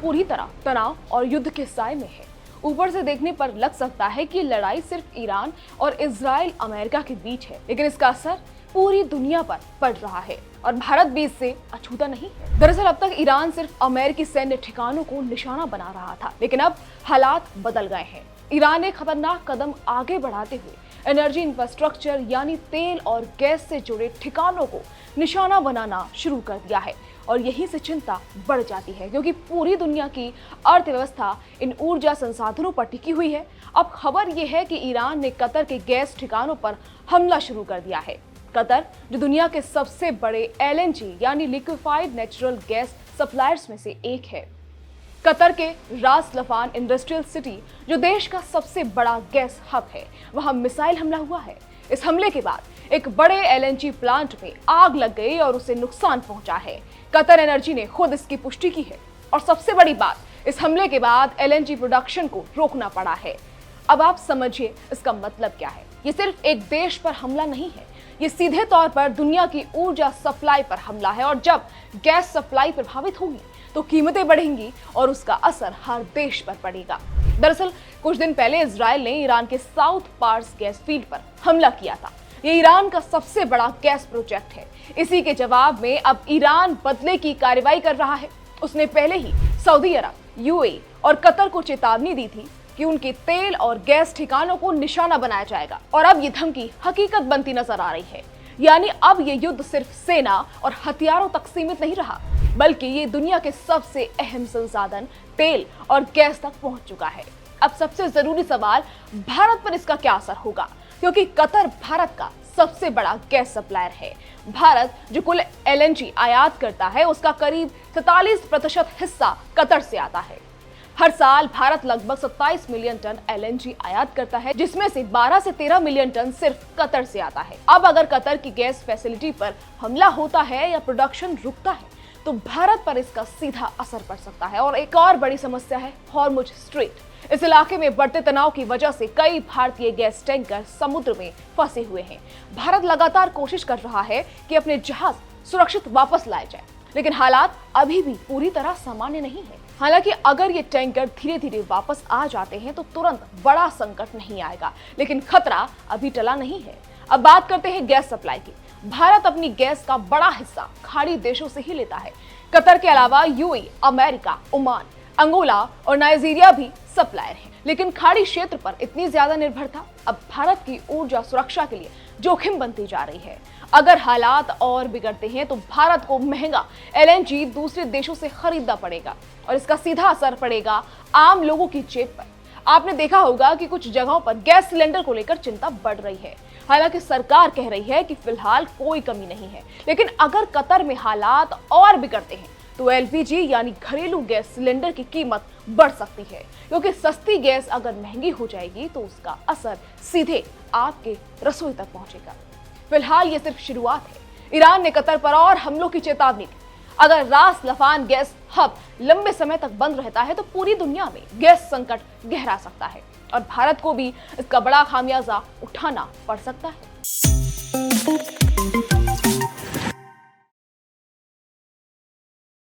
पूरी तरह तनाव और युद्ध के साए में है। ऊपर से देखने पर लग सकता है कि लड़ाई सिर्फ ईरान और इजराइल अमेरिका के बीच है, लेकिन इसका असर पूरी दुनिया पर पड़ रहा है और भारत भी इससे अछूता नहीं है। दरअसल अब तक ईरान सिर्फ अमेरिकी सैन्य ठिकानों को निशाना बना रहा था, लेकिन अब हालात बदल गए हैं। ईरान ने खतरनाक कदम आगे बढ़ाते हुए एनर्जी इंफ्रास्ट्रक्चर यानी तेल और गैस से जुड़े ठिकानों को निशाना बनाना शुरू कर दिया है और यहीं से चिंता बढ़ जाती है, क्योंकि पूरी दुनिया की अर्थव्यवस्था इन ऊर्जा संसाधनों पर टिकी हुई है। अब खबर यह है कि ईरान ने कतर के गैस ठिकानों पर हमला शुरू कर दिया है। कतर, जो दुनिया के सबसे बड़े एलएनजी यानी लिक्विफाइड नेचुरल गैस सप्लायर्स में से एक है। कतर के रास लफान इंडस्ट्रियल सिटी, जो देश का सबसे बड़ा गैस हब है, वहां मिसाइल हमला हुआ है। इस हमले के बाद एक बड़े एलएनजी प्लांट में आग लग गई और उसे नुकसान पहुंचा है। कतर एनर्जी ने खुद इसकी पुष्टि की है और सबसे बड़ी बात, इस हमले के बाद एलएनजी प्रोडक्शन को रोकना पड़ा है। अब आप समझिए इसका मतलब क्या है। ये सिर्फ एक देश पर हमला नहीं है, ये सीधे तौर पर दुनिया की ऊर्जा सप्लाई पर हमला है और जब गैस सप्लाई प्रभावित होगी तो कीमतें बढ़ेंगी और उसका असर हर देश पर पड़ेगा। दरअसल कुछ दिन पहले इजराइल ने ईरान के साउथ पार्स गैस फील्ड पर हमला किया था। ये ईरान का सबसे बड़ा गैस प्रोजेक्ट है। इसी के जवाब में अब ईरान बदले की कार्रवाई कर रहा है। उसने पहले ही सऊदी अरब, यूएई और कतर को चेतावनी दी थी कि उनके तेल और गैस ठिकानों को निशाना बनाया जाएगा और अब ये धमकी हकीकत बनती नजर आ रही है। यानी अब ये युद्ध सिर्फ सेना और हथियारों तक सीमित नहीं रहा, बल्कि ये दुनिया के सबसे अहम संसाधन तेल और गैस तक पहुंच चुका है। अब सबसे जरूरी सवाल, भारत पर इसका क्या असर होगा, क्योंकि कतर भारत का सबसे बड़ा गैस सप्लायर है। भारत जो कुल एलएनजी आयात करता है, उसका करीब 47% हिस्सा कतर से आता है। हर साल भारत लगभग 27 मिलियन टन एलएनजी आयात करता है, जिसमें से 12 से 13 मिलियन टन सिर्फ कतर से आता है। अब अगर कतर की गैस फैसिलिटी पर हमला होता है या प्रोडक्शन रुकता है तो भारत पर इसका सीधा असर पड़ सकता है। और एक और बड़ी समस्या है हॉर्मुज स्ट्रेट। इस इलाके में बढ़ते तनाव की वजह से कई भारतीय गैस टैंकर समुद्र में फंसे हुए हैं। भारत लगातार कोशिश कर रहा है कि अपने जहाज सुरक्षित वापस लाए जाए, लेकिन हालात अभी भी पूरी तरह सामान्य नहीं है। हालांकि अगर ये टैंकर धीरे धीरे वापस आ जाते हैं तो तुरंत बड़ा संकट नहीं आएगा, लेकिन खतरा अभी टला नहीं है। अब बात करते हैं गैस सप्लाई की। भारत अपनी गैस का बड़ा हिस्सा खाड़ी देशों से ही लेता है। कतर के अलावा यूएई, अमेरिका, ओमान, अंगोला और नाइजीरिया भी सप्लायर हैं, लेकिन खाड़ी क्षेत्र पर इतनी ज्यादा निर्भरता अब भारत की ऊर्जा सुरक्षा के लिए जोखिम बनती जा रही है। अगर हालात और बिगड़ते हैं तो भारत को महंगा एलएनजी दूसरे देशों से खरीदना पड़ेगा और इसका सीधा असर पड़ेगा आम लोगों की जेब पर। आपने देखा होगा कि कुछ जगहों पर गैस सिलेंडर को लेकर चिंता बढ़ रही है। हालांकि सरकार कह रही है कि फिलहाल कोई कमी नहीं है, लेकिन अगर कतर में हालात और बिगड़ते हैं तो एलपीजी यानी घरेलू गैस सिलेंडर की कीमत बढ़ सकती है, क्योंकि सस्ती गैस अगर महंगी हो जाएगी तो उसका असर सीधे आपके रसोई तक पहुंचेगा। फिलहाल ये सिर्फ शुरुआत है। ईरान ने कतर पर और हमलों की चेतावनी दी। अगर रास लफान गैस हब लंबे समय तक बंद रहता है तो पूरी दुनिया में गैस संकट गहरा सकता है और भारत को भी इसका बड़ा खामियाजा उठाना पड़ सकता है।